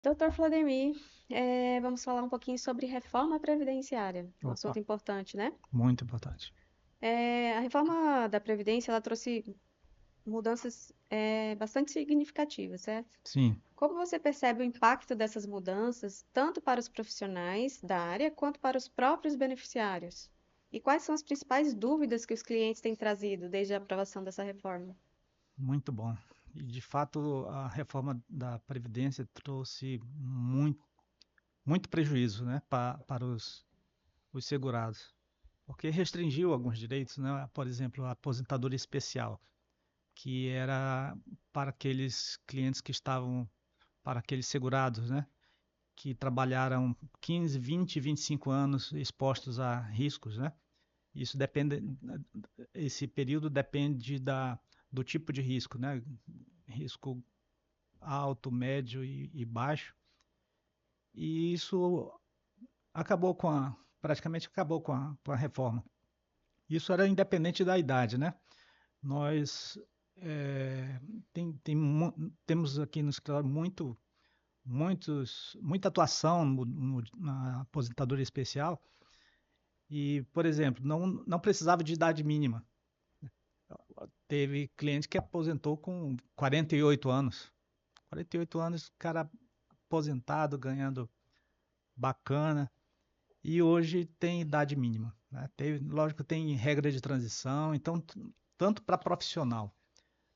Doutor Vladimir, vamos falar um pouquinho sobre reforma previdenciária, um Opa, assunto importante, né? muito importante. A reforma da Previdência, ela trouxe mudanças bastante significativas, certo? Sim, Como você percebe o impacto dessas mudanças, tanto para os profissionais da área, quanto para os próprios beneficiários? E quais são as principais dúvidas que os clientes têm trazido desde a aprovação dessa reforma? muito bom. E de fato, a reforma da Previdência trouxe muito prejuízo, né, para os segurados, porque restringiu alguns direitos, né, por exemplo, a aposentadoria especial, que era para aqueles clientes que estavam, para aqueles segurados, né, que trabalharam 15, 20, 25 anos expostos a riscos, né? Isso depende, esse período depende do tipo de risco, né? Risco alto, médio e baixo. E isso acabou praticamente acabou com a reforma. Isso era independente da idade, né? Nós é, temos aqui no escritório muita atuação na aposentadoria especial e, por exemplo, não precisava de idade mínima. Teve cliente que aposentou com 48 anos. 48 anos, cara aposentado, ganhando bacana, e hoje tem idade mínima, né? Lógico, tem regra de transição, então, tanto para profissional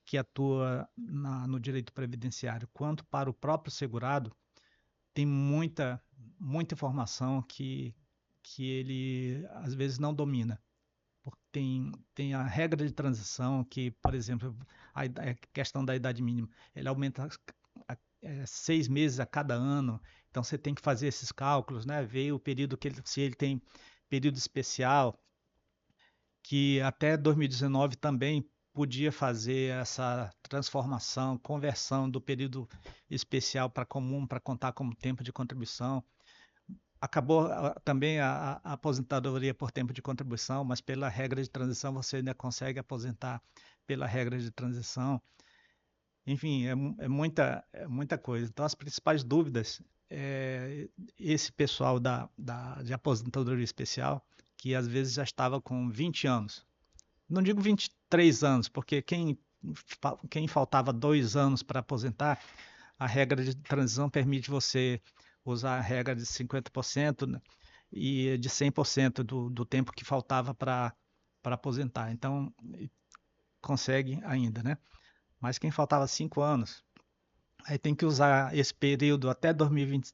que atua no direito previdenciário, quanto para o próprio segurado, tem muita informação que ele às vezes não domina. Porque tem a regra de transição que, por exemplo, a questão da idade mínima, ele aumenta 6 meses a cada ano, então você tem que fazer esses cálculos, né? Ver o período se ele tem período especial, que até 2019 também podia fazer essa transformação, conversão do período especial para comum, para contar como tempo de contribuição. Acabou também a aposentadoria por tempo de contribuição, mas pela regra de transição você ainda consegue aposentar pela regra de transição. Enfim, é muita coisa. Então, as principais dúvidas é esse pessoal de aposentadoria especial, que às vezes já estava com 20 anos. Não digo 23 anos, porque quem faltava 2 anos para aposentar, a regra de transição permite você usar a regra de 50%, né, e de 100% do tempo que faltava para aposentar. Então, consegue ainda, né? Mas quem faltava 5 anos, aí tem que usar esse período até 2020,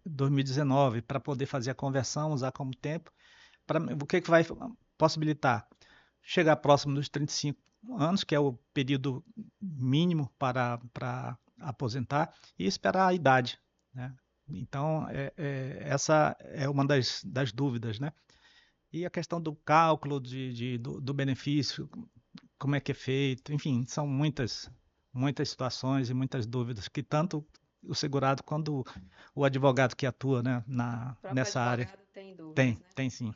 2019 para poder fazer a conversão, usar como tempo. O que vai possibilitar? Chegar próximo dos 35 anos, que é o período mínimo para aposentar, e esperar a idade, né? Então, essa é uma das dúvidas, né? E a questão do cálculo do benefício, como é que é feito, enfim, são muitas situações e muitas dúvidas que tanto o segurado quanto o advogado que atua, né, O próprio nessa área advogado tem dúvidas, tem, né? tem sim.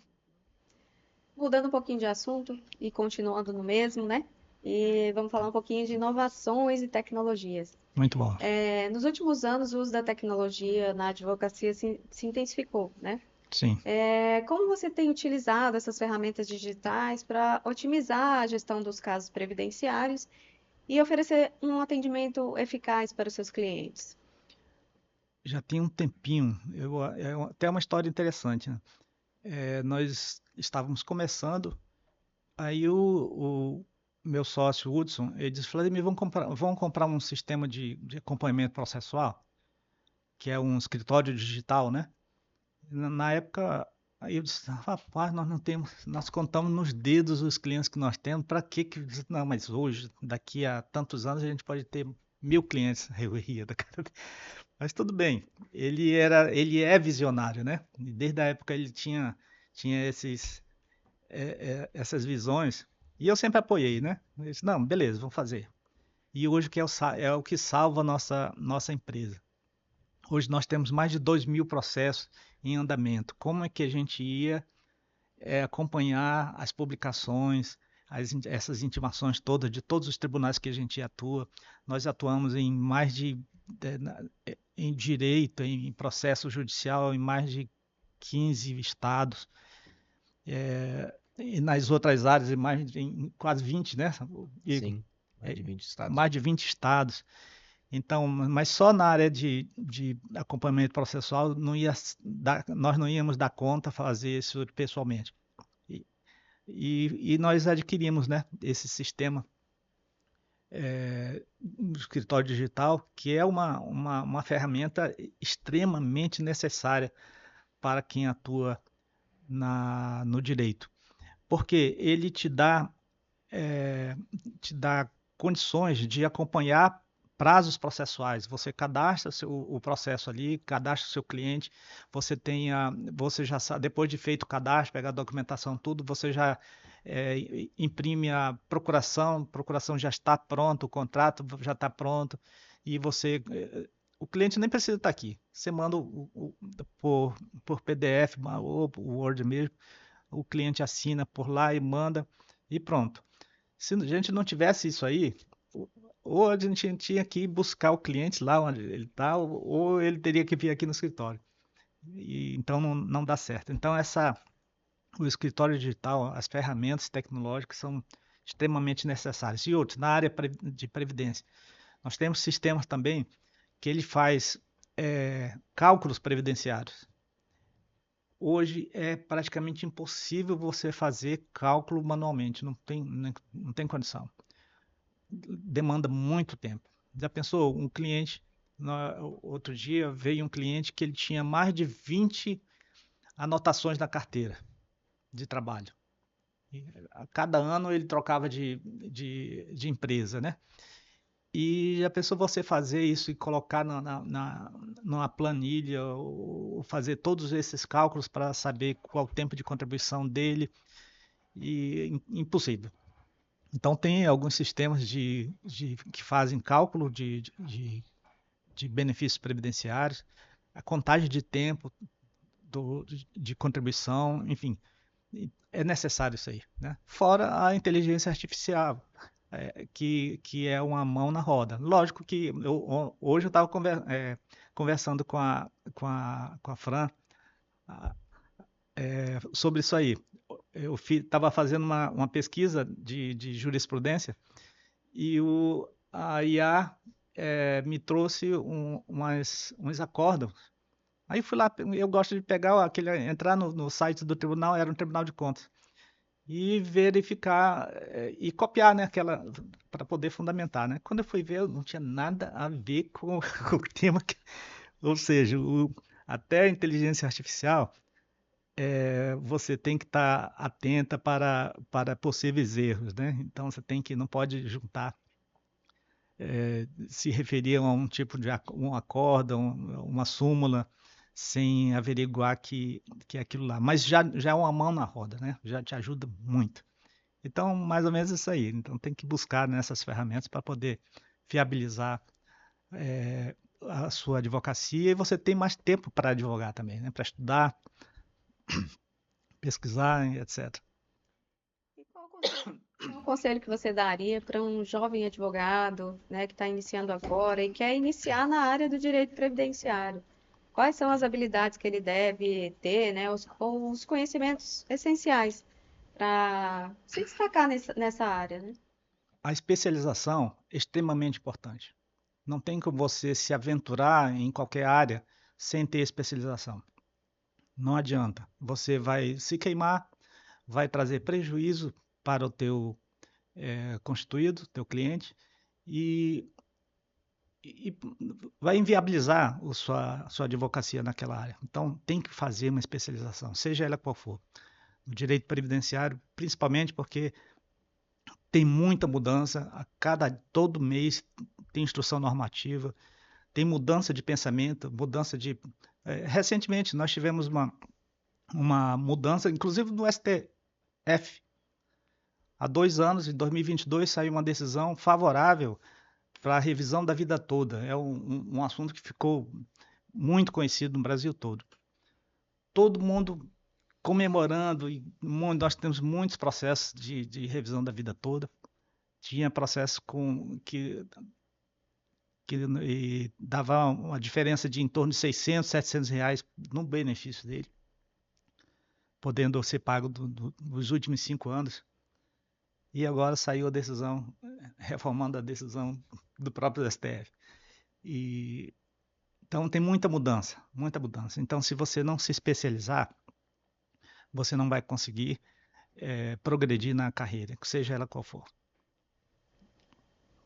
Mudando um pouquinho de assunto e continuando no mesmo, né? E vamos falar um pouquinho de inovações e tecnologias. Muito bom. Nos últimos anos, o uso da tecnologia na advocacia se intensificou, né? Sim. Como você tem utilizado essas ferramentas digitais para otimizar a gestão dos casos previdenciários e oferecer um atendimento eficaz para os seus clientes? Já tem um tempinho, até uma história interessante, né? Nós estávamos começando, aí o meu sócio Hudson, ele disse, Vladimir, vamos comprar um sistema de acompanhamento processual, que é um escritório digital, né? Na época, aí eu disse, rapaz, nós não temos, nós contamos nos dedos os clientes que nós temos, para que, não, mas hoje, daqui a tantos anos, a gente pode ter 1.000 clientes. Eu ria da cara dele. Mas tudo bem, ele é visionário, né? E desde a época ele tinha essas visões, e eu sempre apoiei, né? Eu disse, não, beleza, vamos fazer. E hoje que é o que salva a nossa empresa. Hoje nós temos mais de 2.000 processos em andamento. Como é que a gente ia acompanhar as publicações, essas intimações todas de todos os tribunais que a gente atua? Nós atuamos em mais de em direito, em processo judicial em mais de 15 estados, e nas outras áreas em quase 20, né, Igor? Sim, mais de 20 estados. Mais de 20 estados. Então, mas só na área de acompanhamento processual nós não íamos dar conta fazer isso pessoalmente. E nós adquirimos, né, esse sistema do escritório digital, que é uma ferramenta extremamente necessária para quem atua no direito. Porque ele te dá condições de acompanhar prazos processuais. Você cadastra o processo ali, cadastra o seu cliente, você já sabe, depois de feito o cadastro, pegar a documentação, tudo, você já imprime a procuração já está pronto, o contrato já está pronto, e o cliente nem precisa estar aqui. Você manda por PDF ou Word mesmo, o cliente assina por lá e manda, e pronto. Se a gente não tivesse isso aí, ou a gente tinha que buscar o cliente lá onde ele está, ou ele teria que vir aqui no escritório. Então não dá certo. Então o escritório digital, as ferramentas tecnológicas são extremamente necessárias. E outros, na área de previdência, nós temos sistemas também que ele faz cálculos previdenciários. Hoje é praticamente impossível você fazer cálculo manualmente, não tem condição. Demanda muito tempo. Já pensou, outro dia veio um cliente que ele tinha mais de 20 anotações na carteira de trabalho. E a cada ano ele trocava de empresa, né? E já pensou você fazer isso e colocar numa planilha ou fazer todos esses cálculos para saber qual o tempo de contribuição dele? Impossível. Então tem alguns sistemas que fazem cálculo de benefícios previdenciários, a contagem de tempo de contribuição, enfim, é necessário isso aí, né? Fora a inteligência artificial, que é uma mão na roda. Lógico que hoje eu estava conversando com a Fran sobre isso aí. Eu estava fazendo uma pesquisa de jurisprudência e a IA me trouxe uns acórdãos. Aí fui lá, eu gosto de pegar entrar no site do tribunal, era um tribunal de contas, e verificar e copiar, né, para poder fundamentar, né? Quando eu fui ver, não tinha nada a ver com o tema, ou seja, até a inteligência artificial, você tem que estar atenta para possíveis erros, né? Então você não pode juntar, se referir a um tipo de um acórdão, uma súmula, sem averiguar que é aquilo lá. Mas já é uma mão na roda, né? Já te ajuda muito. Então, mais ou menos isso aí. Então, tem que buscar nessas ferramentas para poder viabilizar a sua advocacia, e você tem mais tempo para advogar também, né? Para estudar, pesquisar, etc. E qual o conselho que você daria para um jovem advogado, né, que está iniciando agora e quer iniciar na área do direito previdenciário? Quais são as habilidades que ele deve ter, né, os conhecimentos essenciais para se destacar nessa área, né? A especialização é extremamente importante. Não tem como você se aventurar em qualquer área sem ter especialização. Não adianta. Você vai se queimar, vai trazer prejuízo para o teu constituído, teu cliente, e vai inviabilizar sua advocacia naquela área. Então, tem que fazer uma especialização, seja ela qual for. No direito previdenciário, principalmente porque tem muita mudança, todo mês tem instrução normativa, tem mudança de pensamento, recentemente nós tivemos uma mudança, inclusive no STF. Há 2 anos, em 2022, saiu uma decisão favorável para a revisão da vida toda. É um assunto que ficou muito conhecido no Brasil todo. Todo mundo comemorando, e nós temos muitos processos de revisão da vida toda. Tinha processos e dava uma diferença de em torno de 600, 700 reais no benefício dele, podendo ser pago nos últimos 5 anos. E agora saiu a decisão, reformando a decisão do próprio STF. E, então tem muita mudança, muita mudança. Então, se você não se especializar, você não vai conseguir progredir na carreira, seja ela qual for.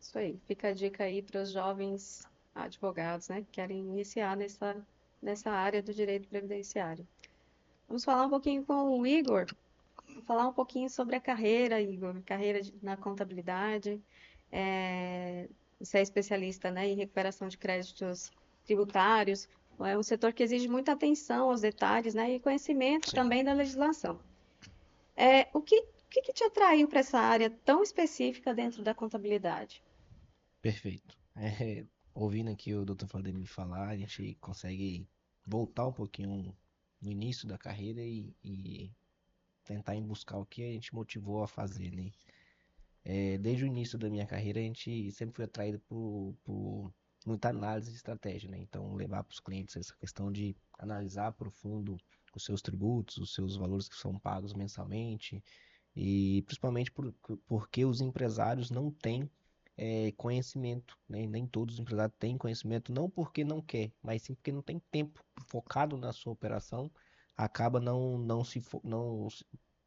Isso aí, fica a dica aí para os jovens advogados, né, que querem iniciar nessa área do direito previdenciário. Vamos falar um pouquinho com o Igor, falar um pouquinho sobre a carreira, Igor, na contabilidade. Você é especialista, né, em recuperação de créditos tributários. É um setor que exige muita atenção aos detalhes, né, e conhecimento Sim, também da legislação. O que te atraiu para essa área tão específica dentro da contabilidade? perfeito. Ouvindo aqui o Dr. Vladimir falar, a gente consegue voltar um pouquinho no início da carreira e tentar em buscar o que a gente motivou a fazer, né? Desde o início da minha carreira, a gente sempre foi atraído por muita análise de estratégia, né? Então, levar para os clientes essa questão de analisar a profundo os seus tributos, os seus valores que são pagos mensalmente, e principalmente porque os empresários não têm conhecimento, né? Nem todos os empresários têm conhecimento, não porque não quer, mas sim porque não tem tempo focado na sua operação, acaba não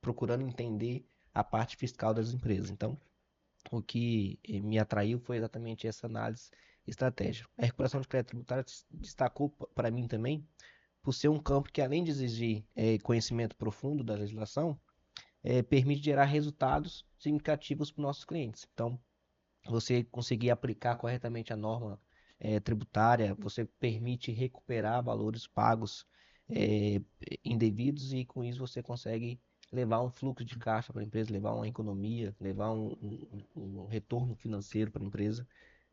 procurando entender a parte fiscal das empresas. Então, o que me atraiu foi exatamente essa análise estratégica. A recuperação de crédito tributário destacou para mim também por ser um campo que, além de exigir conhecimento profundo da legislação, permite gerar resultados significativos para os nossos clientes. Então, você conseguir aplicar corretamente a norma tributária, você permite recuperar valores pagos é, indevidos e com isso você consegue levar um fluxo de caixa para a empresa, levar uma economia, levar um retorno financeiro para a empresa.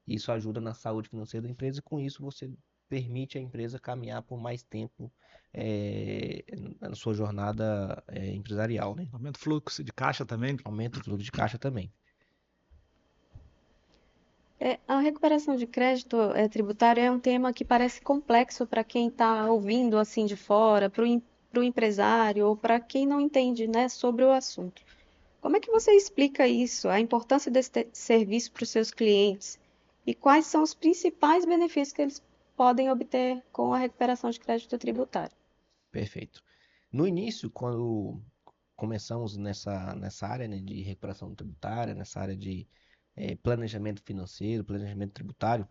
Isso ajuda na saúde financeira da empresa e com isso você permite a empresa caminhar por mais tempo é, na sua jornada empresarial, né? Aumenta o fluxo de caixa também. Aumenta o fluxo de caixa também. A recuperação de crédito tributário é um tema que parece complexo para quem está ouvindo assim de fora, para o empresário ou para quem não entende, né, sobre o assunto. Como é que você explica isso, a importância desse serviço para os seus clientes e quais são os principais benefícios que eles podem obter com a recuperação de crédito tributário? Perfeito. No início, quando começamos nessa área, né, de recuperação tributária, nessa área de planejamento financeiro, planejamento tributário,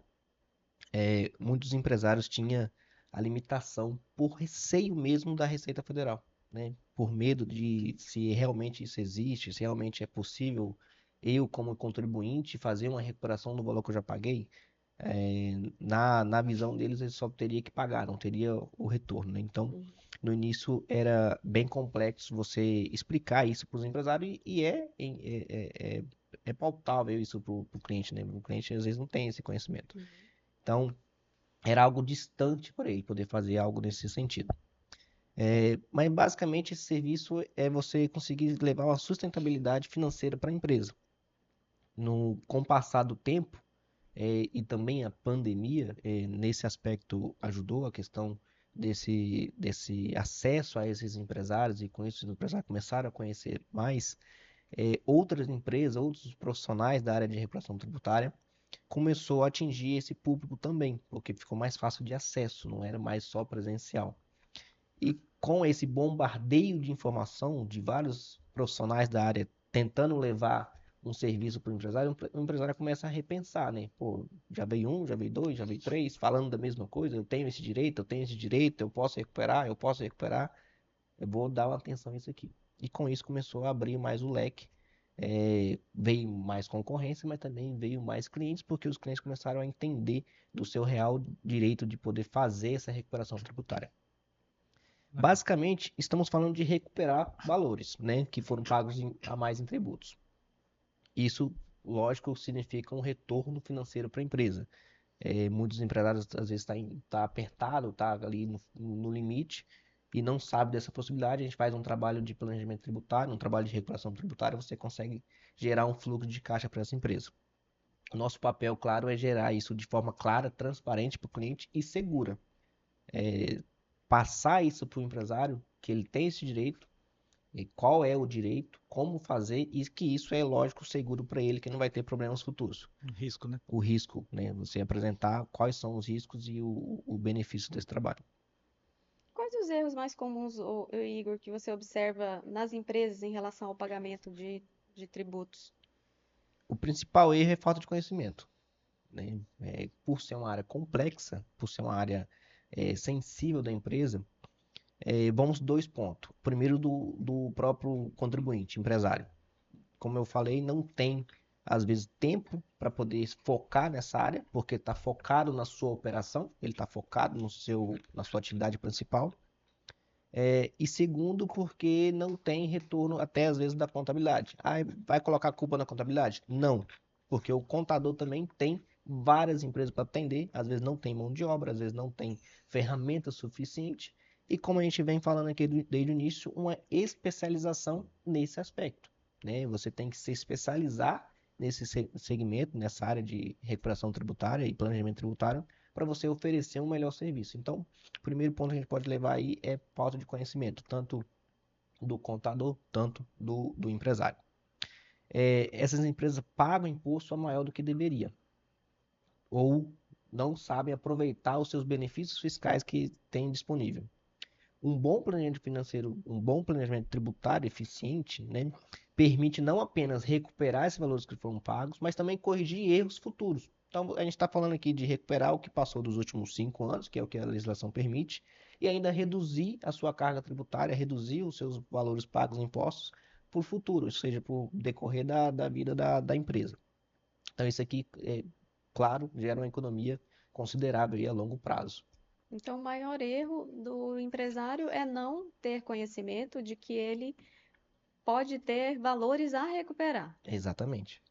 muitos empresários tinham a limitação por receio mesmo da Receita Federal, né? Por medo de se realmente isso existe, se realmente é possível eu, como contribuinte, fazer uma recuperação do valor que eu já paguei. Na visão deles, eles só teria que pagar, não teria o retorno, né? Então, no início era bem complexo você explicar isso para os empresários é pautável isso para o cliente, né? O cliente às vezes não tem esse conhecimento. Então, era algo distante para ele poder fazer algo nesse sentido. Mas basicamente esse serviço é você conseguir levar uma sustentabilidade financeira para a empresa. Com o passar do tempo, e também a pandemia, nesse aspecto ajudou a questão desse acesso a esses empresários, e com isso os empresários começaram a conhecer mais outras empresas, outros profissionais da área de recuperação tributária, começou a atingir esse público também, porque ficou mais fácil de acesso, não era mais só presencial. E com esse bombardeio de informação de vários profissionais da área tentando levar um serviço para o empresário começa a repensar, né? Pô, já veio um, já veio dois, já veio três, falando da mesma coisa, eu tenho esse direito, eu posso recuperar, eu vou dar uma atenção a isso aqui. E com isso começou a abrir mais o leque, veio mais concorrência, mas também veio mais clientes, porque os clientes começaram a entender do seu real direito de poder fazer essa recuperação tributária. Basicamente, estamos falando de recuperar valores, né, que foram pagos a mais em tributos. Isso, lógico, significa um retorno financeiro para a empresa. Muitos empresários às vezes tá apertado, está ali no limite e não sabe dessa possibilidade. A gente faz um trabalho de planejamento tributário, um trabalho de recuperação tributária, você consegue gerar um fluxo de caixa para essa empresa. O nosso papel, claro, é gerar isso de forma clara, transparente para o cliente e segura. Passar isso para o empresário, que ele tem esse direito, e qual é o direito, como fazer, e que isso é, lógico, seguro para ele, que não vai ter problemas futuros. Um risco, né? O risco, né? Você apresentar quais são os riscos e o benefício desse trabalho. Quais os erros mais comuns, Igor, que você observa nas empresas em relação ao pagamento de tributos? O principal erro é falta de conhecimento, né? Por ser uma área complexa, por ser uma área sensível da empresa, vamos 2 pontos. Primeiro, do próprio contribuinte, empresário. Como eu falei, não tem, às vezes, tempo para poder focar nessa área, porque está focado na sua operação, ele está focado na sua atividade principal. E segundo, porque não tem retorno, até às vezes, da contabilidade. Vai colocar a culpa na contabilidade? Não, porque o contador também tem várias empresas para atender, às vezes não tem mão de obra, às vezes não tem ferramenta suficiente. E como a gente vem falando aqui desde o início, uma especialização nesse aspecto, né? Você tem que se especializar nesse segmento, nessa área de recuperação tributária e planejamento tributário, para você oferecer um melhor serviço. Então, o primeiro ponto que a gente pode levar aí é falta de conhecimento, tanto do contador, tanto do empresário. Essas empresas pagam imposto a maior do que deveria, ou não sabem aproveitar os seus benefícios fiscais que têm disponível. Um bom planejamento financeiro, um bom planejamento tributário eficiente, né, permite não apenas recuperar esses valores que foram pagos, mas também corrigir erros futuros. Então, a gente está falando aqui de recuperar o que passou dos últimos 5 anos, que é o que a legislação permite, e ainda reduzir a sua carga tributária, reduzir os seus valores pagos em impostos para o futuro, ou seja, para o decorrer da vida da empresa. Então, isso aqui, claro, gera uma economia considerável aí a longo prazo. Então, o maior erro do empresário é não ter conhecimento de que ele pode ter valores a recuperar. Exatamente.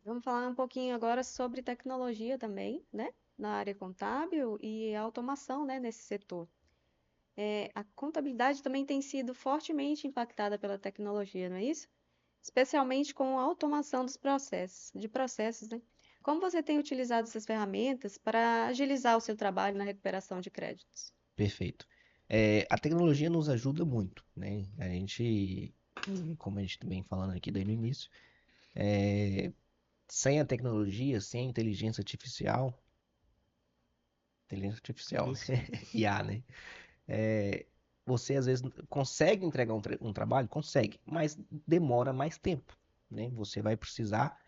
Vamos falar um pouquinho agora sobre tecnologia também, né? Na área contábil e automação, né? Nesse setor. A contabilidade também tem sido fortemente impactada pela tecnologia, não é isso? Especialmente com a automação de processos, né? Como você tem utilizado essas ferramentas para agilizar o seu trabalho na recuperação de créditos? Perfeito. A tecnologia nos ajuda muito, né? A gente, como a gente vem falando aqui desde o início, sem a tecnologia, sem a inteligência artificial, Isso. IA, né? Você às vezes consegue entregar um trabalho? Consegue, mas demora mais tempo, né? Você vai precisar,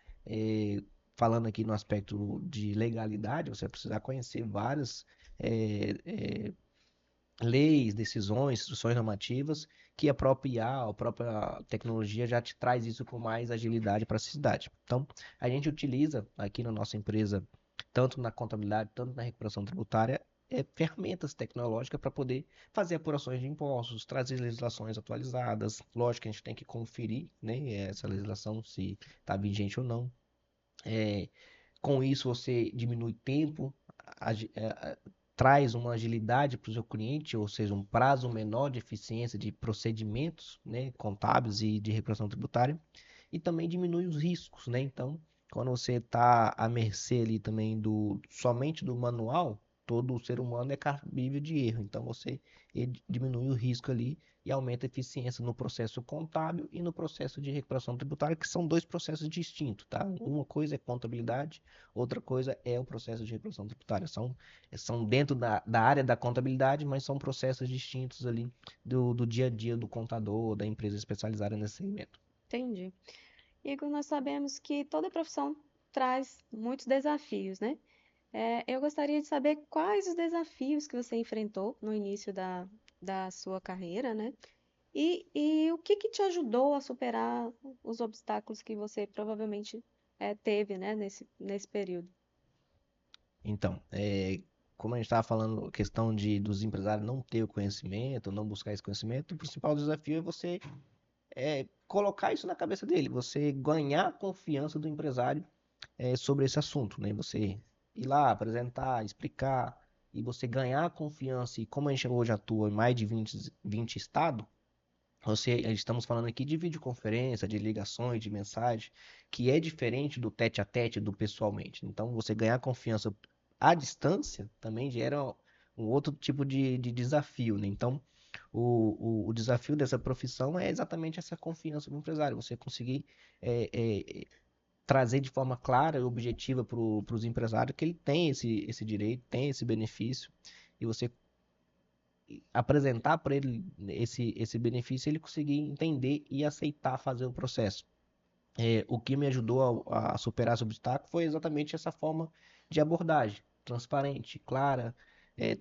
falando aqui no aspecto de legalidade, você vai precisar conhecer várias é, é, leis, decisões, instruções normativas, que a própria IA, a própria tecnologia já te traz isso com mais agilidade para a cidade. Então, a gente utiliza aqui na nossa empresa, tanto na contabilidade, tanto na recuperação tributária, ferramentas tecnológicas para poder fazer apurações de impostos, trazer legislações atualizadas. Lógico que a gente tem que conferir, né, essa legislação, se está vigente ou não. Com isso, você diminui tempo, traz uma agilidade para o seu cliente, ou seja, um prazo menor de eficiência de procedimentos, né, contábeis e de recuperação tributária, e também diminui os riscos, né? Então, quando você está à mercê ali também somente do manual, todo ser humano é cabível de erro, então você diminui o risco ali e aumenta a eficiência no processo contábil e no processo de recuperação tributária, que são 2 processos distintos, tá? Uma coisa é contabilidade, outra coisa é o processo de recuperação tributária. São dentro da área da contabilidade, mas são processos distintos ali do dia a dia do contador, da empresa especializada nesse segmento. Entendi. Igor, nós sabemos que toda profissão traz muitos desafios, né? Eu gostaria de saber quais os desafios que você enfrentou no início da sua carreira, né? E o que que te ajudou a superar os obstáculos que você provavelmente teve, né, nesse período? Então, como a gente estava falando, a questão dos empresários não ter o conhecimento, não buscar esse conhecimento, o principal desafio é você colocar isso na cabeça dele, você ganhar a confiança do empresário sobre esse assunto, né? Você ir lá, apresentar, explicar, e você ganhar a confiança, e como a gente hoje atua em mais de 20 estados, Estamos falando aqui de videoconferência, de ligações, de mensagem, que é diferente do tete a tete, do pessoalmente. Então, você ganhar confiança à distância também gera um outro tipo de desafio, né? Então, o desafio dessa profissão é exatamente essa confiança do empresário. Você conseguir é, é, trazer de forma clara e objetiva para os empresários que ele tem esse direito, tem esse benefício, e você apresentar para ele esse benefício, ele conseguir entender e aceitar fazer o processo. O que me ajudou a superar esse obstáculo foi exatamente essa forma de abordagem, transparente, clara,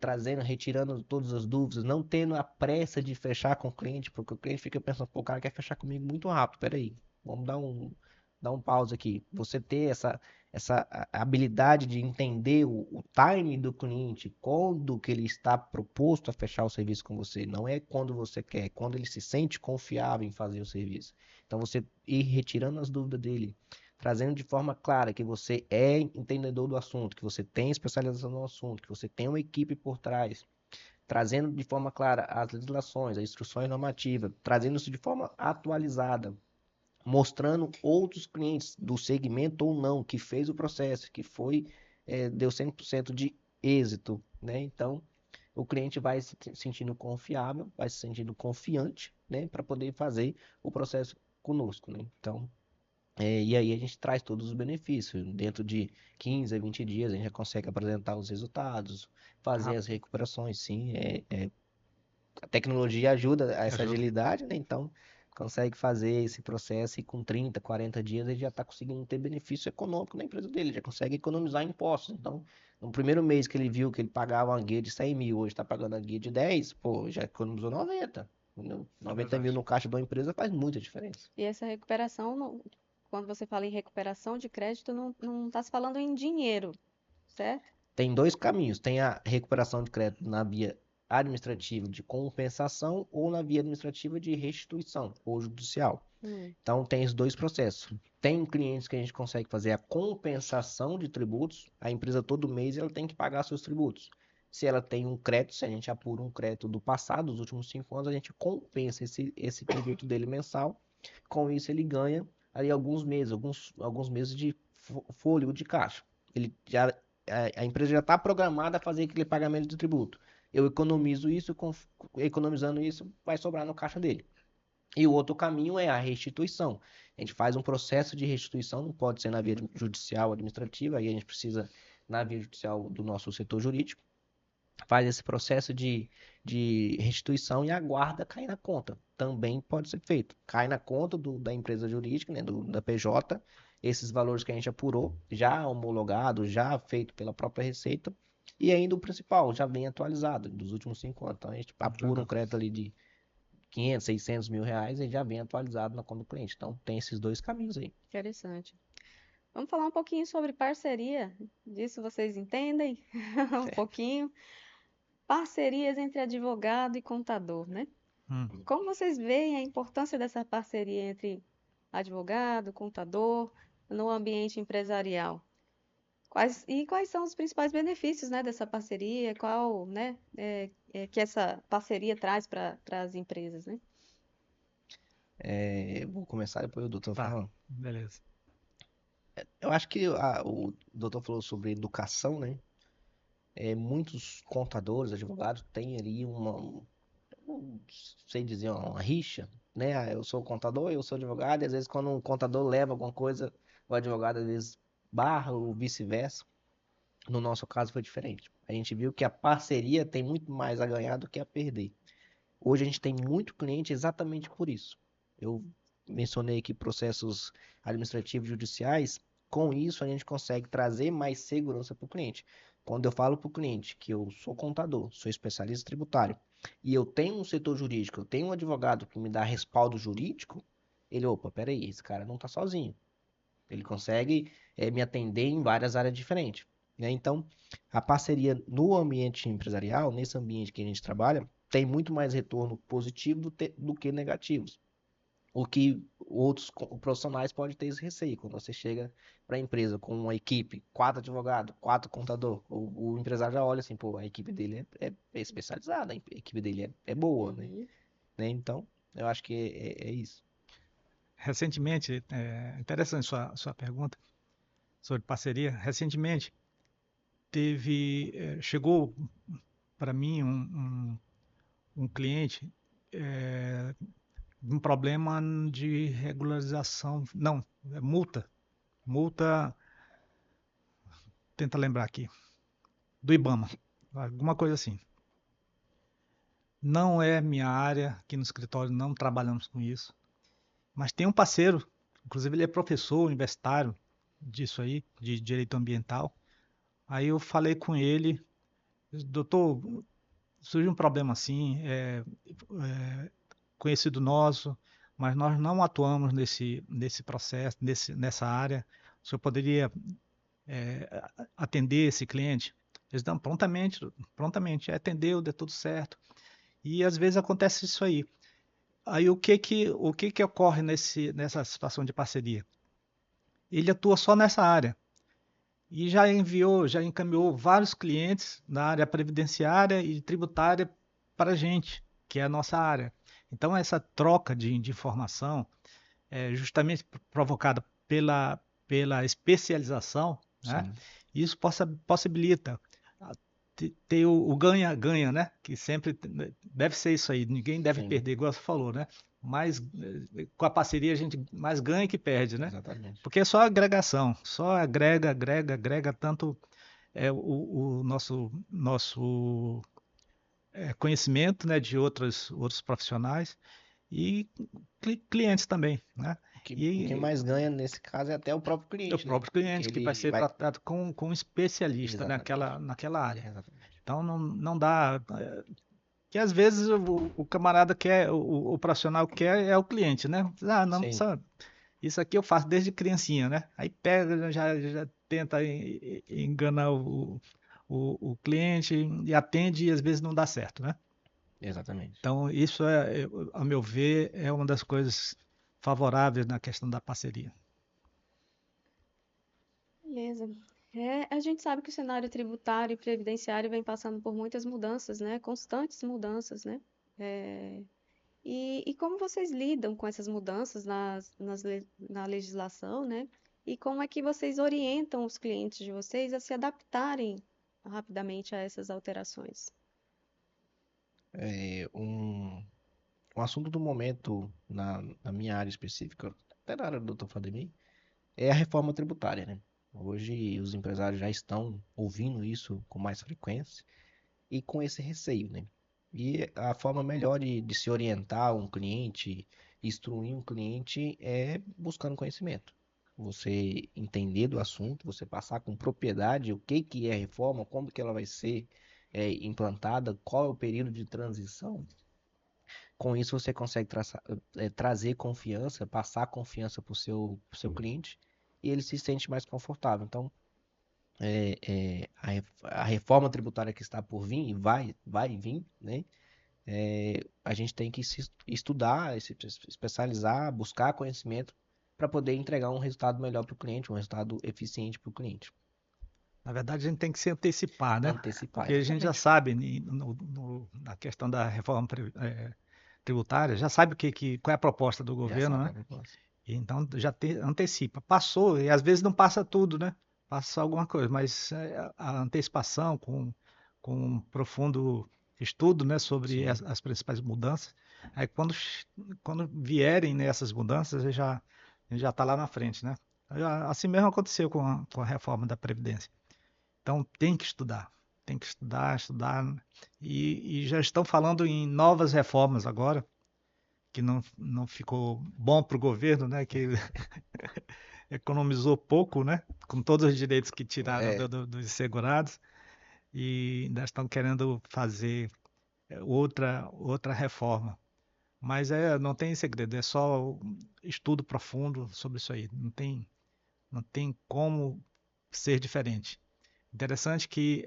trazendo, retirando todas as dúvidas, não tendo a pressa de fechar com o cliente, porque o cliente fica pensando, pô, o cara quer fechar comigo muito rápido, peraí, vamos dar um pause aqui. Você ter essa habilidade de entender o time do cliente, quando que ele está proposto a fechar o serviço com você, não é quando você quer, é quando ele se sente confiável em fazer o serviço. Então você ir retirando as dúvidas dele, trazendo de forma clara que você é entendedor do assunto, que você tem especialização no assunto, que você tem uma equipe por trás, trazendo de forma clara as legislações, as instruções normativas, trazendo isso de forma atualizada, mostrando outros clientes do segmento ou não que fez o processo, que deu 100% de êxito, né? Então, o cliente vai se sentindo confiável, vai se sentindo confiante, né, para poder fazer o processo conosco, né? Então, e aí a gente traz todos os benefícios. Dentro de 15 a 20 dias a gente já consegue apresentar os resultados, fazer as Rápido, recuperações, sim. A tecnologia ajuda a essa ajuda. agilidade, né? Então, consegue fazer esse processo e com 30, 40 dias ele já está conseguindo ter benefício econômico na empresa dele, já consegue economizar impostos. Então, no primeiro mês que ele viu que ele pagava uma guia de 100 mil, hoje está pagando a guia de 10, pô, já economizou 90. Entendeu? É 90 mil verdade. no caixa de uma empresa faz muita diferença. E essa recuperação, quando você fala em recuperação de crédito, não está se falando em dinheiro, certo? Tem dois caminhos. Tem a recuperação de crédito na via administrativa de compensação ou na via administrativa de restituição ou judicial. Hum, Então, tem os dois processos. Tem clientes que a gente consegue fazer a compensação de tributos. A empresa todo mês ela tem que pagar seus tributos. Se ela tem um crédito, se a gente apura um crédito do passado, dos últimos 5 anos, a gente compensa esse tributo dele mensal. Com isso, ele ganha aí alguns meses de fôlego de caixa. Ele já, a empresa já está programada a fazer aquele pagamento de tributo. Eu economizo isso, economizando isso, vai sobrar no caixa dele. E o outro caminho é a restituição. A gente faz um processo de restituição, não pode ser na via judicial, administrativa, aí a gente precisa na via judicial do nosso setor jurídico, faz esse processo de restituição e aguarda cair na conta. Também pode ser feito. Cai na conta da empresa jurídica, né, da PJ, esses valores que a gente apurou, já homologado, já feito pela própria Receita, e ainda o principal, já vem atualizado dos últimos 5 anos. Então a gente Muito apura um legal. crédito ali de 500, 600 mil reais e já vem atualizado na conta do cliente. Então, tem esses dois caminhos aí. interessante. Vamos falar um pouquinho sobre parceria. Disso vocês entendem? Um pouquinho. Parcerias entre advogado e contador, né? Hum. Como vocês veem a importância dessa parceria entre advogado, contador, no ambiente empresarial? Quais são os principais benefícios, né, dessa parceria? Qual, né, que essa parceria traz para as empresas, né? Vou começar depois o doutor Tá, falando. beleza. Eu acho que o doutor falou sobre educação, né? Muitos contadores, advogados têm ali não sei dizer, uma rixa, né? Eu sou contador, eu sou advogado, e às vezes quando um contador leva alguma coisa, o advogado às vezes barra ou vice-versa. No nosso caso foi diferente. A gente viu que a parceria tem muito mais a ganhar do que a perder. Hoje a gente tem muito cliente exatamente por isso. Eu mencionei aqui processos administrativos e judiciais. Com isso, a gente consegue trazer mais segurança para o cliente. Quando eu falo para o cliente que eu sou contador, sou especialista tributário, e eu tenho um setor jurídico, eu tenho um advogado que me dá respaldo jurídico, ele, opa, peraí, esse cara não está sozinho. Ele consegue me atender em várias áreas diferentes. Né? Então, a parceria no ambiente empresarial, nesse ambiente que a gente trabalha, tem muito mais retorno positivo do que negativos. O que outros profissionais podem ter esse receio. Quando você chega para a empresa com uma equipe, 4 advogados, 4 contador, o empresário já olha assim, pô, a equipe dele é especializada, a equipe dele é boa, né? Uhum. Então, Eu acho que é isso. Recentemente, interessante sua pergunta sobre parceria. Recentemente, chegou para mim um cliente um problema de regularização, não, multa, multa, tenta lembrar aqui, do IBAMA, alguma coisa assim. Não é minha área, aqui no escritório não trabalhamos com isso, mas tem um parceiro, inclusive ele é professor universitário disso aí, de direito ambiental. Aí eu falei com ele, doutor, surge um problema assim, conhecido nosso, mas nós não atuamos nesse processo, nessa área. O senhor poderia atender esse cliente? Eles dão prontamente, atendeu, deu tudo certo. E às vezes acontece isso aí. Aí o que ocorre nessa situação de parceria? Ele atua só nessa área e já encaminhou vários clientes na área previdenciária e tributária para a gente, que é a nossa área. Então essa troca de informação é justamente provocada pela especialização, né? Sim, Isso possibilita ter o ganha-ganha, né? Que sempre deve ser isso aí, ninguém deve sim, perder, igual você falou, né? Mas com a parceria a gente mais ganha que perde, né? exatamente. Porque é só agregação, só agrega tanto o nosso conhecimento, né, de outros profissionais e clientes também, né? O que E mais ganha nesse caso é até o próprio o cliente, né? próprio Porque cliente que vai ele ser vai. tratado com um especialista Exatamente, naquela área. exatamente. Então não dá. Que às vezes o camarada quer, o profissional quer é o cliente, né? Ah, não, Sim, só, isso aqui eu faço desde criancinha, né? Aí pega, já tenta enganar o cliente e atende e às vezes não dá certo, né? exatamente. Então isso a meu ver, é uma das coisas favoráveis na questão da parceria. Beleza. A gente sabe que o cenário tributário e previdenciário vem passando por muitas mudanças, né? Constantes mudanças, né? É, e como vocês lidam com essas mudanças na legislação, né? E como é que vocês orientam os clientes de vocês a se adaptarem rapidamente a essas alterações? É, um assunto do momento na minha área específica, até na área do Dr. Vladimir, é a reforma tributária, né? Hoje os empresários já estão ouvindo isso com mais frequência e com esse receio, né? E a forma melhor de se orientar um cliente, instruir um cliente é buscando conhecimento. Você entender do assunto, você passar com propriedade o que é a reforma, como que ela vai ser implantada, qual é o período de transição. Com isso você consegue trazer confiança, passar confiança para o seu cliente e ele se sente mais confortável. Então, a reforma tributária que está por vir e vai vir, né? A gente tem que se estudar, se especializar, buscar conhecimento para poder entregar um resultado melhor para o cliente, um resultado eficiente para o cliente. Na verdade, a gente tem que se antecipar, né? Antecipar, Porque a gente já exatamente. sabe, na questão da reforma tributária, já sabe qual é a proposta do Já governo, sabe né? a proposta. E então já antecipa. Passou, e às vezes não passa tudo, né? Passa só alguma coisa, mas a antecipação com um profundo estudo, né, sobre Sim, as principais mudanças, aí quando vierem, né, essas mudanças, a gente já está lá na frente, né? Assim mesmo aconteceu com a reforma da Previdência. Então tem que estudar, e já estão falando em novas reformas agora, que não ficou bom para o governo, né? Que economizou pouco, né? Com todos os direitos que tiraram é, dos segurados, e ainda estão querendo fazer outra reforma. Mas não tem segredo, é só estudo profundo sobre isso aí. Não tem como ser diferente. Interessante que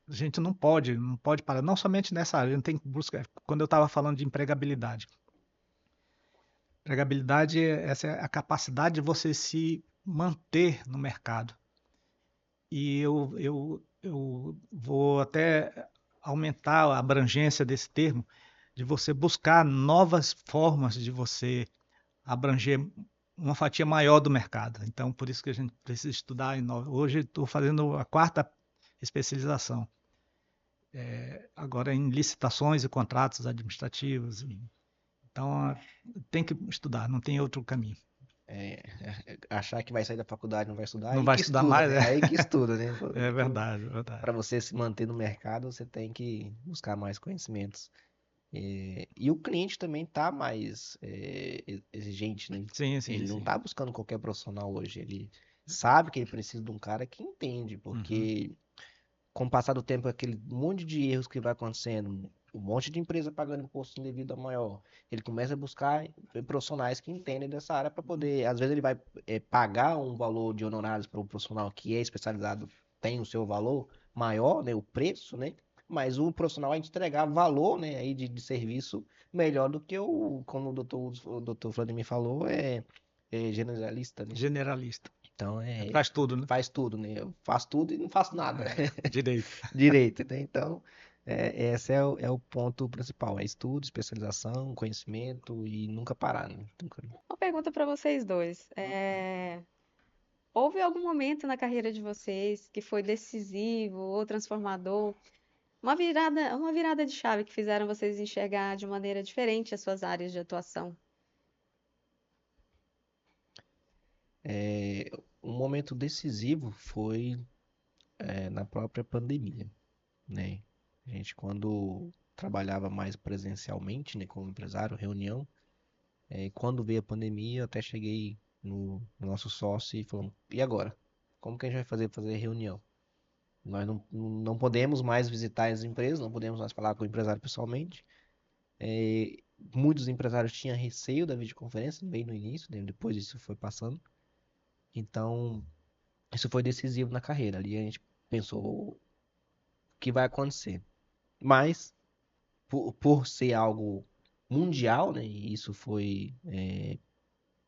a gente não pode parar, não somente nessa área, a gente tem que buscar, quando eu estava falando de empregabilidade. Empregabilidade, essa é a capacidade de você se manter no mercado. E eu vou até aumentar a abrangência desse termo, de você buscar novas formas de você abranger uma fatia maior do mercado. Então, por isso que a gente precisa estudar. Hoje estou fazendo a 4ª especialização, agora em licitações e contratos administrativos. Então, tem que estudar, não tem outro caminho. Achar que vai sair da faculdade não vai estudar, Não aí vai que estudar estuda, mais, né? Aí que estuda, né? é verdade, é verdade. Para você se manter no mercado, você tem que buscar mais conhecimentos. E o cliente também tá mais exigente, né? Sim, sim, Ele não sim. tá buscando qualquer profissional hoje. Ele sabe que ele precisa de um cara que entende, Uhum. porque com o passar do tempo, aquele monte de erros que vai acontecendo, um monte de empresa pagando imposto indevido a maior, ele começa a buscar profissionais que entendem dessa área para poder. Às vezes ele vai pagar um valor de honorários para um profissional que é especializado, tem o seu valor maior, né, o preço, né? Mas o profissional vai entregar valor, né, aí de serviço melhor do que como o doutor Vladimir falou, é generalista, né? Generalista. Então Faz tudo, né? faz tudo, né? Eu faço tudo e não faço nada. Direito. Direito, né? Então, esse é o ponto principal, é estudo, especialização, conhecimento e nunca parar, né? Uma pergunta para vocês dois. Houve algum momento na carreira de vocês que foi decisivo ou transformador? Uma virada de chave que fizeram vocês enxergar de maneira diferente as suas áreas de atuação? Um momento decisivo foi na própria pandemia, né? A gente, quando trabalhava mais presencialmente, né, como empresário, reunião, quando veio a pandemia, eu até cheguei no nosso sócio e falamos, e agora? Como que a gente vai fazer reunião? Nós não podemos mais visitar as empresas, não podemos mais falar com o empresário pessoalmente. Muitos empresários tinham receio da videoconferência, bem no início, né? Depois isso foi passando. Então, isso foi decisivo na carreira. Ali a gente pensou o que vai acontecer. Mas, por ser algo mundial, né? E isso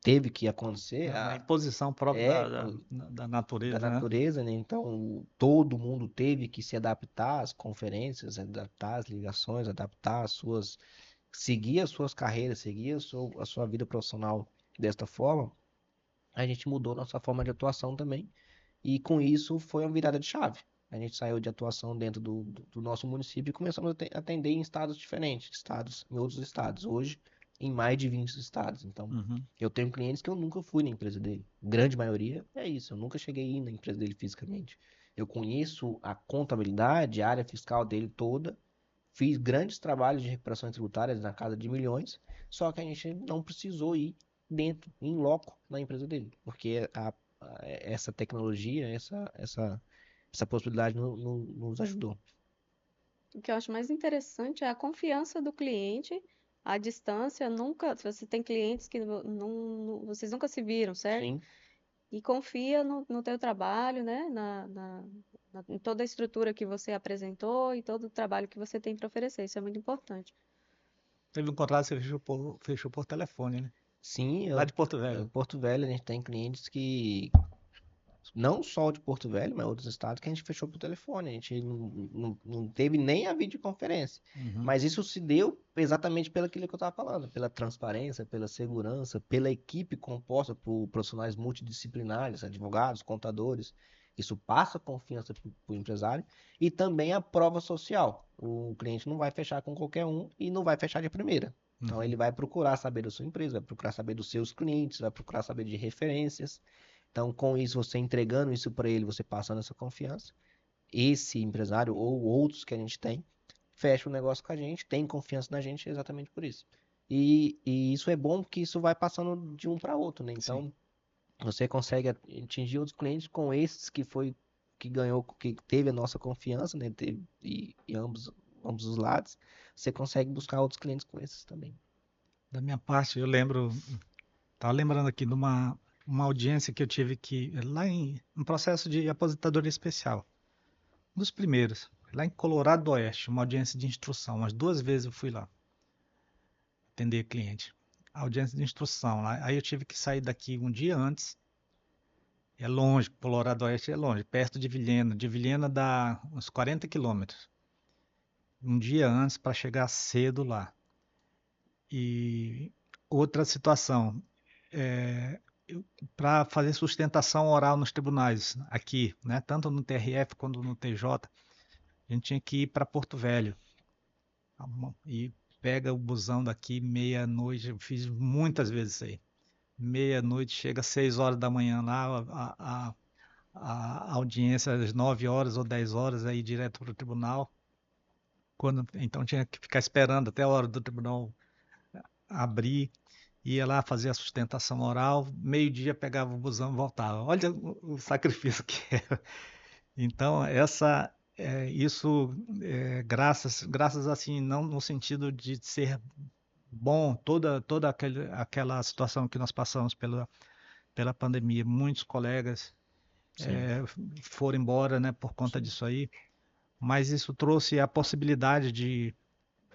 teve que acontecer. A imposição própria É, da da natureza, né? natureza, né? Então, todo mundo teve que se adaptar às conferências, adaptar às ligações, adaptar seguir as suas carreiras, seguir a sua vida profissional desta forma. A gente mudou nossa forma de atuação também. E com isso foi uma virada de chave. A gente saiu de atuação dentro do nosso município e começamos a atender em estados diferentes, em outros estados. Hoje, em mais de 20 estados. Então, Uhum. eu tenho clientes que eu nunca fui na empresa dele. Grande maioria é isso. Eu nunca cheguei a ir na empresa dele fisicamente. Eu conheço a contabilidade, a área fiscal dele toda. Fiz grandes trabalhos de recuperações tributárias na casa de milhões. Só que a gente não precisou ir dentro, em loco, na empresa dele. Porque essa tecnologia, essa possibilidade nos ajudou. O que eu acho mais interessante é a confiança do cliente à distância. Nunca, você tem clientes que vocês nunca se viram, certo? Sim, E confia no teu trabalho, né? Em toda a estrutura que você apresentou e todo o trabalho que você tem para oferecer. Isso é muito importante. Teve um contrato que você fechou por telefone, né? sim, Lá de Porto Velho. Porto Velho, a gente tem clientes que, não só de Porto Velho, mas outros estados que a gente fechou por telefone. A gente não teve nem a videoconferência. Uhum. Mas isso se deu exatamente pelo aquilo que eu estava falando, pela transparência, pela segurança, pela equipe composta por profissionais multidisciplinares, advogados, contadores. Isso passa confiança para o empresário e também a prova social. O cliente não vai fechar com qualquer um e não vai fechar de primeira. Então ele Uhum. vai procurar saber da sua empresa, vai procurar saber dos seus clientes, vai procurar saber de referências. Então, com isso, você entregando isso para ele, você passando essa confiança, esse empresário ou outros que a gente tem, fecha o negócio com a gente, tem confiança na gente exatamente por isso. E isso é bom porque isso vai passando de um para outro, né? Sim. Então, você consegue atingir outros clientes com esses que ganhou, que teve a nossa confiança, né? E ambos os lados, você consegue buscar outros clientes com esses também. Da minha parte, eu estava lembrando aqui de uma audiência que eu tive lá um processo de aposentadoria especial. Um dos primeiros, lá em Colorado do Oeste, uma audiência de instrução. Umas 2 vezes eu fui lá atender cliente. Audiência de instrução lá. Aí eu tive que sair daqui um dia antes. É longe, Colorado do Oeste é longe, perto de Vilhena. De Vilhena dá uns 40 quilômetros. um dia antes para chegar cedo lá. E outra situação, para fazer sustentação oral nos tribunais, aqui, né, tanto no TRF quanto no TJ, a gente tinha que ir para Porto Velho. E pega o busão daqui meia-noite, eu fiz muitas vezes isso aí. Meia-noite, chega às 6 horas da manhã lá, a audiência às 9 horas ou 10 horas, aí direto para o tribunal. Então tinha que ficar esperando até a hora do tribunal abrir, ia lá fazer a sustentação oral, meio-dia pegava o busão e voltava. Olha o sacrifício que era. Então, isso, graças assim, não no sentido de ser bom, toda aquela situação que nós passamos pela pandemia, muitos colegas Sim. foram embora, né, por conta disso aí, mas isso trouxe a possibilidade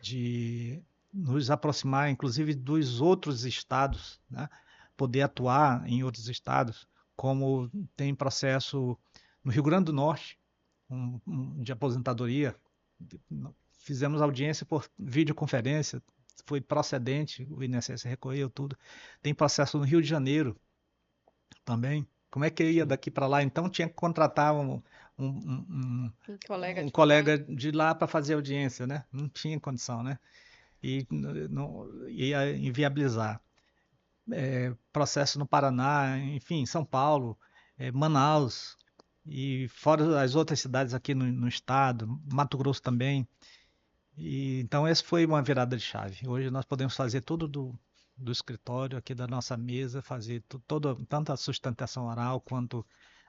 de nos aproximar, inclusive, dos outros estados, né, poder atuar em outros estados, como tem processo no Rio Grande do Norte, de aposentadoria. Fizemos audiência por videoconferência, foi procedente, o INSS recolheu tudo. Tem processo no Rio de Janeiro também. Como é que eu ia daqui para lá? Então tinha que contratar um Um colega um de lá. colega de lá para fazer audiência, né? Não tinha condição, né? E não ia inviabilizar. Processo no Paraná, enfim, São Paulo, Manaus, e fora as outras cidades aqui no estado, Mato Grosso também. Então, essa foi uma virada de chave. Hoje nós podemos fazer tudo do escritório, aqui da nossa mesa, fazer tanto a sustentação oral quanto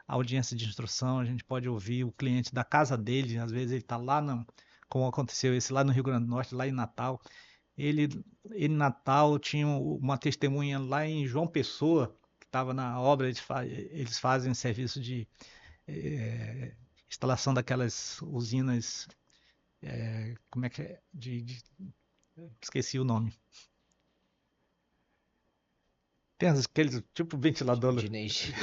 a audiência de instrução. A gente pode ouvir o cliente da casa dele, às vezes ele está lá, como aconteceu esse lá no Rio Grande do Norte, lá em Natal. Ele em Natal tinha uma testemunha lá em João Pessoa, que estava na obra, eles fazem serviço de eh, instalação daquelas usinas, como é que é? Esqueci o nome. Tem aqueles tipo ventilador. De energia.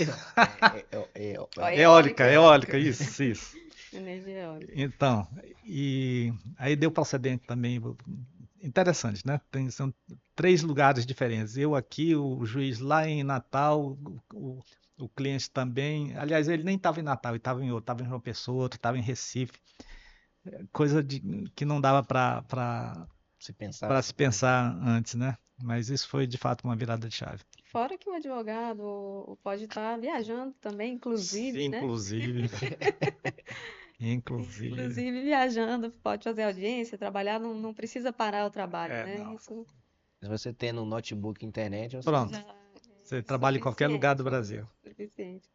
Eólica, isso. Energia eólica. Então, e aí deu precedente também. Interessante, né? São 3 lugares diferentes. Eu aqui, o juiz lá em Natal, o cliente também. Aliás, ele nem estava em Natal, ele estava em outro, estava em João Pessoa, outro estava em Recife. Coisa que não dava para Se pensar. se pensar antes, né? Mas isso foi de fato uma virada de chave. Fora que o advogado pode estar viajando também, inclusive, Sim, né? inclusive. Inclusive viajando, pode fazer audiência, trabalhar, não precisa parar o trabalho, né? Não. Isso Se você tem no notebook internet, você Pronto. já Você é trabalha em qualquer lugar do suficiente, Brasil, suficiente.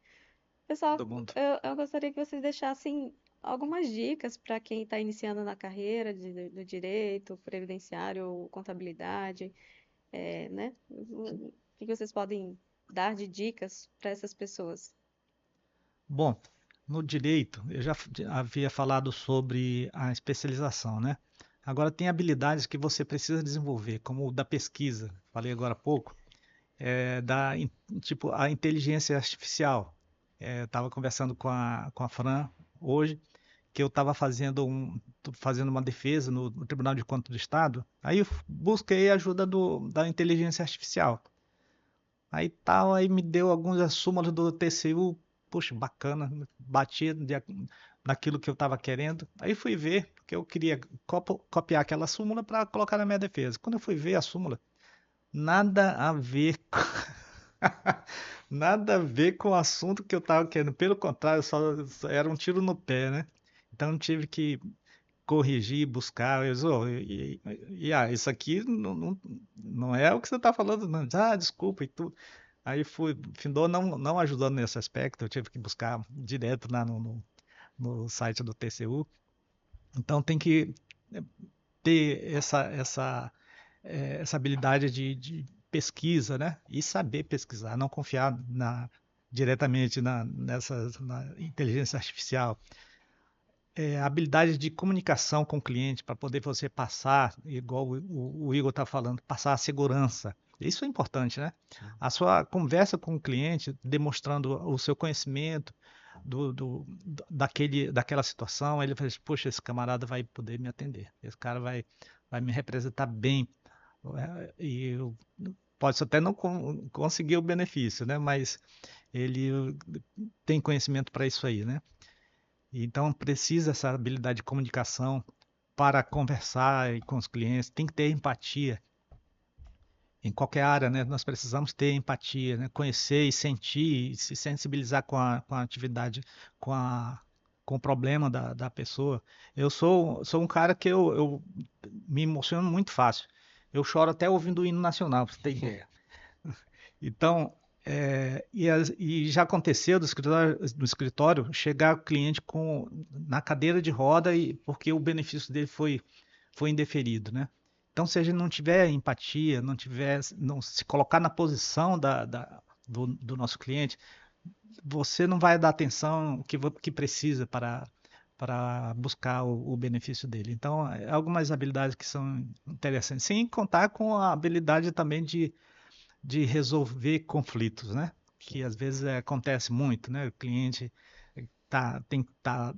Pessoal, do mundo. eu gostaria que vocês deixassem algumas dicas para quem está iniciando na carreira do direito, previdenciário, contabilidade, né? O que vocês podem dar de dicas para essas pessoas? Bom, no direito, eu já havia falado sobre a especialização, né? Agora tem habilidades que você precisa desenvolver, como o da pesquisa, falei agora há pouco, tipo a inteligência artificial. Eu estava conversando com a Fran hoje, que eu estava fazendo uma defesa no Tribunal de Contas do Estado, aí eu busquei a ajuda da inteligência artificial. Aí tal, aí me deu algumas súmulas do TCU, puxa, bacana, batia naquilo que eu estava querendo. Aí fui ver, porque eu queria copiar aquela súmula para colocar na minha defesa. Quando eu fui ver a súmula, nada a ver nada a ver com o assunto que eu estava querendo. Pelo contrário, só era um tiro no pé, né? Então eu tive que corrigir, buscar. Eu disse, isso aqui não é o que você está falando, não. Desculpa e tudo. Aí findou não ajudando nesse aspecto, eu tive que buscar direto lá no site do TCU. Então tem que ter essa habilidade de pesquisa, né? E saber pesquisar, não confiar diretamente na inteligência artificial. Habilidade de comunicação com o cliente para poder você passar, igual o Igor está falando, passar a segurança. Isso é importante, né? A sua conversa com o cliente, demonstrando o seu conhecimento, daquela situação, ele fala assim, poxa, esse camarada vai poder me atender, esse cara vai me representar bem, pode até não conseguir o benefício, né? Mas ele tem conhecimento para isso aí, né? Então precisa essa habilidade de comunicação para conversar com os clientes, tem que ter empatia. Em qualquer área, né, nós precisamos ter empatia, né, conhecer e sentir, e se sensibilizar com a atividade, com, a, com o problema da pessoa. Eu sou um cara que eu me emociono muito fácil. Eu choro até ouvindo o hino nacional, pra você ter ideia. Então, e já aconteceu do escritório chegar o cliente na cadeira de roda porque o benefício dele foi indeferido, né? Então, se a gente não tiver empatia, não se colocar na posição do nosso cliente, você não vai dar atenção que precisa para buscar o benefício dele. Então, algumas habilidades que são interessantes, sem contar com a habilidade também de resolver conflitos, né? Que às vezes acontece muito, né? O cliente tem que estar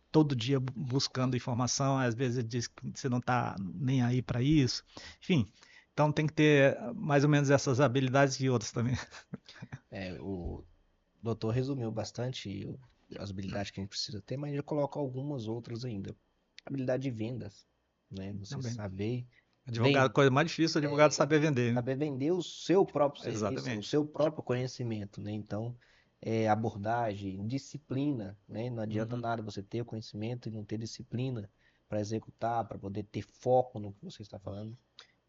todo dia buscando informação, às vezes ele diz que você não está nem aí para isso. Enfim, então tem que ter mais ou menos essas habilidades e outras também. O doutor resumiu bastante as habilidades que a gente precisa ter, mas eu coloco algumas outras ainda. Habilidade de vendas, né? Você Também. saber Advogado, coisa mais difícil, o advogado saber vender, né? saber vender o seu próprio serviço, o Exatamente. seu próprio conhecimento, né? Então, abordagem, disciplina, né? Não adianta Uhum. nada você ter o conhecimento e não ter disciplina para executar, para poder ter foco no que você está falando.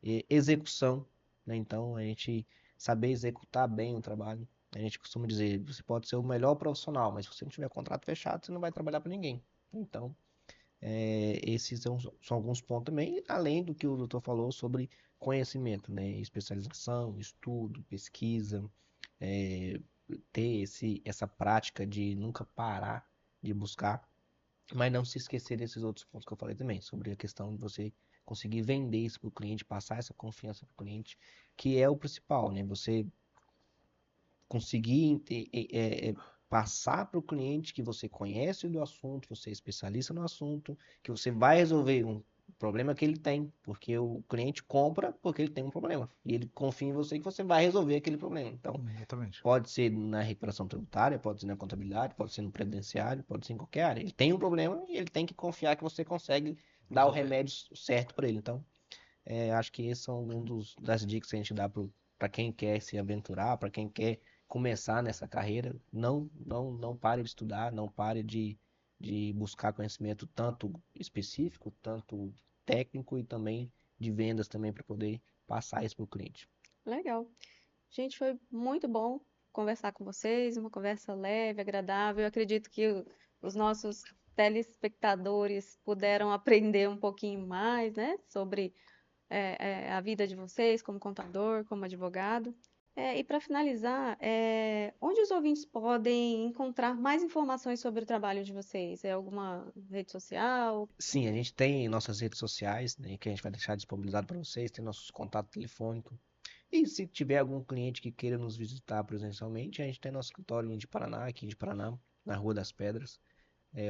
E execução, né? Então, a gente saber executar bem o trabalho. A gente costuma dizer, você pode ser o melhor profissional, mas se você não tiver contrato fechado, você não vai trabalhar para ninguém. Então, esses são alguns pontos também, além do que o doutor falou sobre conhecimento, né? Especialização, estudo, pesquisa, é, ter essa prática de nunca parar de buscar, mas não se esquecer desses outros pontos que eu falei também, sobre a questão de você conseguir vender isso para o cliente, passar essa confiança para o cliente, que é o principal, né? Você conseguir passar para o cliente que você conhece do assunto, você é especialista no assunto, que você vai resolver um problema que ele tem, porque o cliente compra porque ele tem um problema e ele confia em você que você vai resolver aquele problema. Então, Exatamente. pode ser na recuperação tributária, pode ser na contabilidade, pode ser no previdenciário, pode ser em qualquer área. Ele tem um problema e ele tem que confiar que você consegue dar o remédio certo para ele. Então, acho que esses são das dicas que a gente dá para quem quer se aventurar, para quem quer começar nessa carreira. Não pare de estudar, não pare de buscar conhecimento tanto específico, tanto técnico e também de vendas também para poder passar isso para o cliente. Legal. Gente, foi muito bom conversar com vocês, uma conversa leve, agradável. Eu acredito que os nossos telespectadores puderam aprender um pouquinho mais, né, sobre a vida de vocês como contador, como advogado. E para finalizar, onde os ouvintes podem encontrar mais informações sobre o trabalho de vocês? É alguma rede social? Sim, a gente tem nossas redes sociais, né, que a gente vai deixar disponibilizado para vocês, tem nossos contatos telefônicos. E se tiver algum cliente que queira nos visitar presencialmente, a gente tem nosso escritório de Paraná, aqui de Paraná, na Rua das Pedras,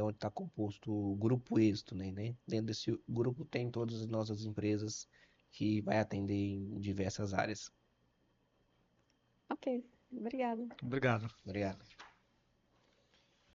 onde está composto o Grupo Êxito, né? Dentro desse grupo tem todas as nossas empresas que vai atender em diversas áreas. Ok, obrigada. Obrigado. Obrigado.